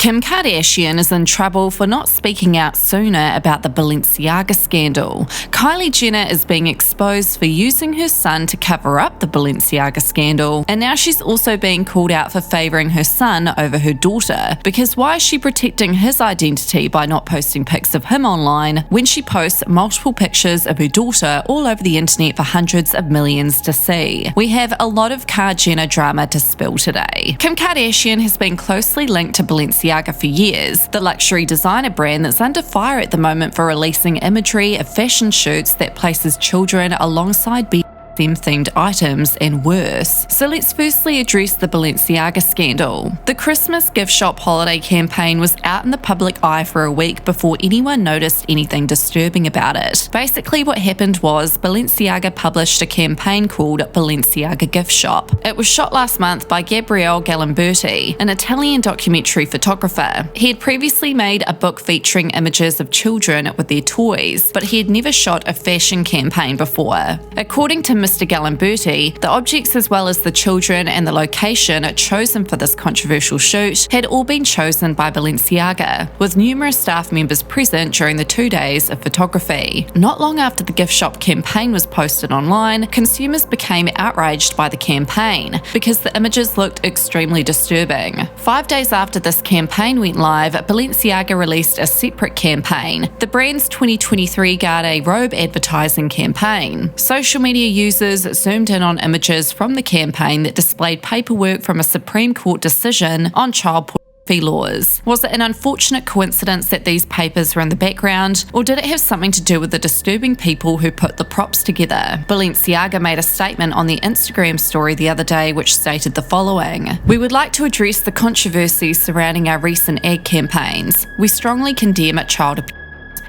Kim Kardashian is in trouble for not speaking out sooner about the Balenciaga scandal. Kylie Jenner is being exposed for using her son to cover up the Balenciaga scandal, and now she's also being called out for favouring her son over her daughter, because why is she protecting his identity by not posting pics of him online when she posts multiple pictures of her daughter all over the internet for hundreds of millions to see? We have a lot of Jenner drama to spill today. Kim Kardashian has been closely linked to Balenciaga for years, the luxury designer brand that's under fire at the moment for releasing imagery of fashion shoots that places children alongside BDSM-themed items and worse. So let's firstly address the Balenciaga scandal. The Christmas gift shop holiday campaign was out in the public eye for a week before anyone noticed anything disturbing about it. Basically what happened was Balenciaga published a campaign called Balenciaga Gift Shop. It was shot last month by Gabriele Galimberti, an Italian documentary photographer. He had previously made a book featuring images of children with their toys, but he had never shot a fashion campaign before. According to Mr. Galimberti, the objects as well as the children and the location chosen for this controversial shoot had all been chosen by Balenciaga, with numerous staff members present during the 2 days of photography. Not long after the gift shop campaign was posted online, consumers became outraged by the campaign because the images looked extremely disturbing. 5 days after this campaign went live, Balenciaga released a separate campaign, the brand's 2023 Garde Robe advertising campaign. Social media users zoomed in on images from the campaign that displayed paperwork from a Supreme Court decision on child pornography laws. Was it an unfortunate coincidence that these papers were in the background, or did it have something to do with the disturbing people who put the props together? Balenciaga made a statement on the Instagram story the other day which stated the following: "We would like to address the controversies surrounding our recent ad campaigns. We strongly condemn child abuse.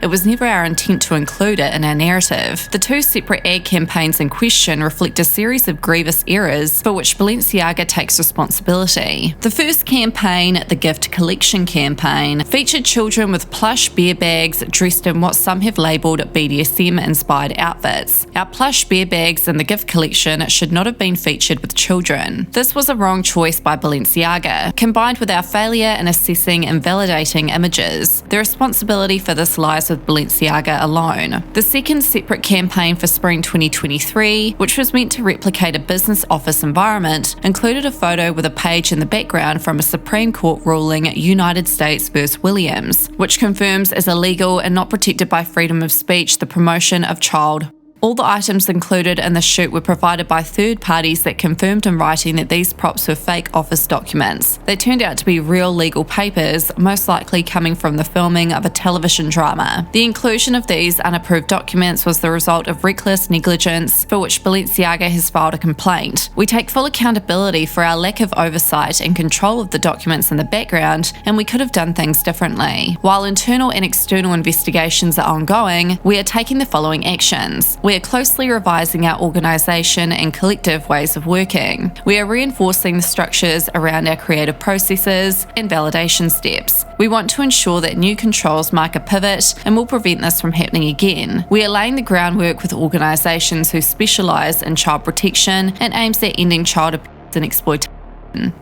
It was never our intent to include it in our narrative. The two separate ad campaigns in question reflect a series of grievous errors for which Balenciaga takes responsibility. The first campaign, the Gift Collection campaign, featured children with plush bear bags dressed in what some have labelled BDSM-inspired outfits. Our plush bear bags in the gift collection should not have been featured with children. This was a wrong choice by Balenciaga, combined with our failure in assessing and validating images. The responsibility for this lies with Balenciaga alone." The second separate campaign for spring 2023, which was meant to replicate a business office environment, included a photo with a page in the background from a Supreme Court ruling United States v. Williams, which confirms as illegal and not protected by freedom of speech the promotion of child. All the items included in the shoot were provided by third parties that confirmed in writing that these props were fake office documents. They turned out to be real legal papers, most likely coming from the filming of a television drama. The inclusion of these unapproved documents was the result of reckless negligence, for which Balenciaga has filed a complaint. "We take full accountability for our lack of oversight and control of the documents in the background, and we could have done things differently. While internal and external investigations are ongoing, we are taking the following actions. We are closely revising our organisation and collective ways of working. We are reinforcing the structures around our creative processes and validation steps. We want to ensure that new controls mark a pivot and will prevent this from happening again. We are laying the groundwork with organisations who specialise in child protection and aims at ending child abuse and exploitation.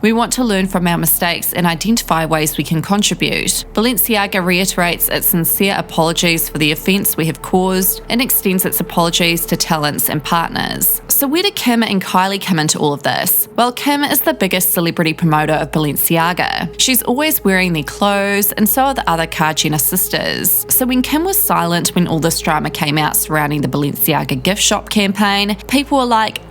We want to learn from our mistakes and identify ways we can contribute." Balenciaga reiterates its sincere apologies for the offence we have caused and extends its apologies to talents and partners. So where do Kim and Kylie come into all of this? Well, Kim is the biggest celebrity promoter of Balenciaga. She's always wearing their clothes, and so are the other Jenner sisters. So when Kim was silent when all this drama came out surrounding the Balenciaga gift shop campaign, people were like,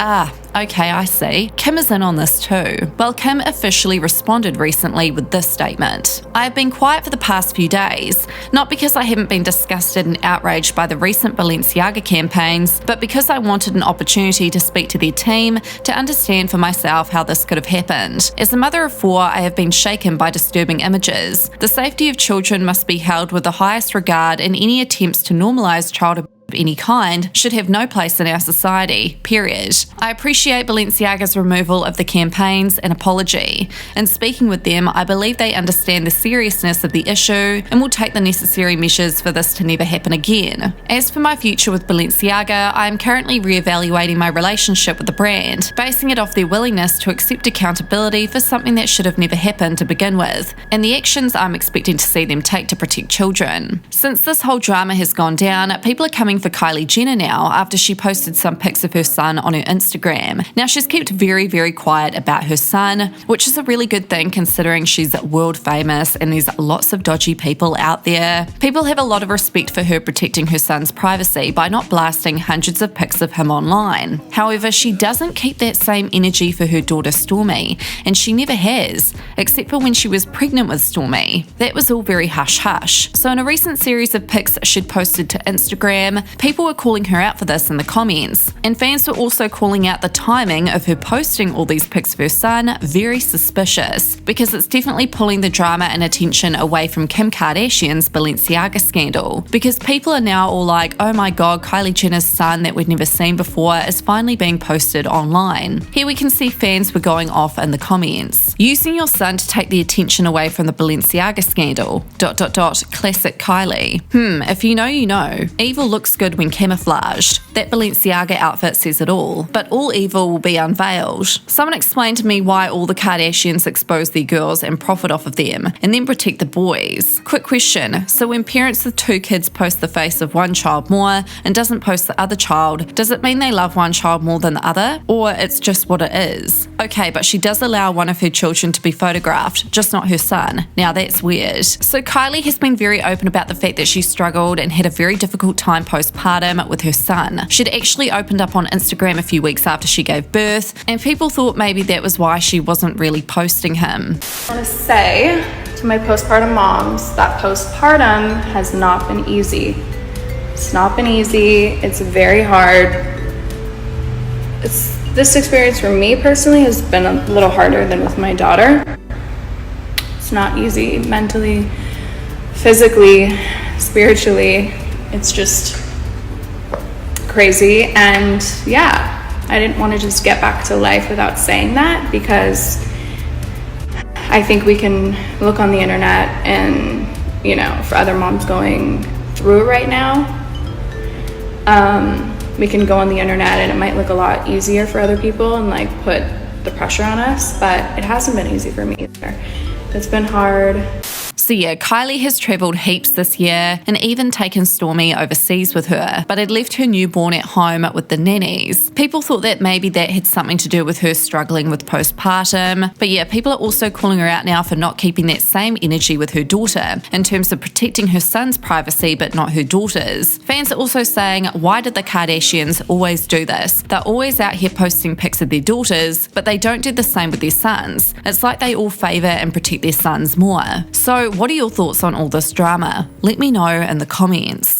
okay, I see. Kim is in on this too. Well, Kim officially responded recently with this statement: "I have been quiet for the past few days, not because I haven't been disgusted and outraged by the recent Balenciaga campaigns, but because I wanted an opportunity to speak to their team to understand for myself how this could have happened. As a mother of 4, I have been shaken by disturbing images. The safety of children must be held with the highest regard, and any attempts to normalise child abuse any kind should have no place in our society, period. I appreciate Balenciaga's removal of the campaigns and apology. In speaking with them, I believe they understand the seriousness of the issue and will take the necessary measures for this to never happen again. As for my future with Balenciaga, I am currently re-evaluating my relationship with the brand, basing it off their willingness to accept accountability for something that should have never happened to begin with, and the actions I'm expecting to see them take to protect children. Since this whole drama has gone down, people are coming for Kylie Jenner now after she posted some pics of her son on her Instagram. Now, she's kept very, very quiet about her son, which is a really good thing considering she's world famous and there's lots of dodgy people out there. People have a lot of respect for her protecting her son's privacy by not blasting hundreds of pics of him online. However, she doesn't keep that same energy for her daughter Stormi, and she never has, except for when she was pregnant with Stormi. That was all very hush-hush. So in a recent series of pics she'd posted to Instagram, people were calling her out for this in the comments, and fans were also calling out the timing of her posting all these pics of her son very suspicious, because it's definitely pulling the drama and attention away from Kim Kardashian's Balenciaga scandal, because people are now all like, oh my god, Kylie Jenner's son that we'd never seen before is finally being posted online. Here we can see fans were going off in the comments. Using your son to take the attention away from the Balenciaga scandal. ... Classic Kylie. If you know, you know. Evil looks good when camouflaged. That Balenciaga outfit says it all. But all evil will be unveiled. Someone explained to me why all the Kardashians expose their girls and profit off of them, and then protect the boys. Quick question, so when parents with 2 kids post the face of one child more and doesn't post the other child, does it mean they love one child more than the other? Or it's just what it is? Okay, but she does allow one of her children to be photographed, just not her son. Now that's weird. So Kylie has been very open about the fact that she struggled and had a very difficult time postpartum with her son. She'd actually opened up on Instagram a few weeks after she gave birth, and people thought maybe that was why she wasn't really posting him. I want to say to my postpartum moms that postpartum has not been easy. It's not been easy. It's very hard. This experience for me personally has been a little harder than with my daughter. It's not easy mentally, physically, spiritually. It's just crazy. And yeah, I didn't want to just get back to life without saying that, because I think we can look on the internet and, you know, for other moms going through it right now, we can go on the internet and it might look a lot easier for other people and like put the pressure on us, but it hasn't been easy for me either. It's been hard. So yeah, Kylie has travelled heaps this year and even taken Stormi overseas with her, but had left her newborn at home with the nannies. People thought that maybe that had something to do with her struggling with postpartum, but yeah, people are also calling her out now for not keeping that same energy with her daughter in terms of protecting her son's privacy but not her daughter's. Fans are also saying, why did the Kardashians always do this? They're always out here posting pics of their daughters, but they don't do the same with their sons. It's like they all favour and protect their sons more. So what are your thoughts on all this drama? Let me know in the comments.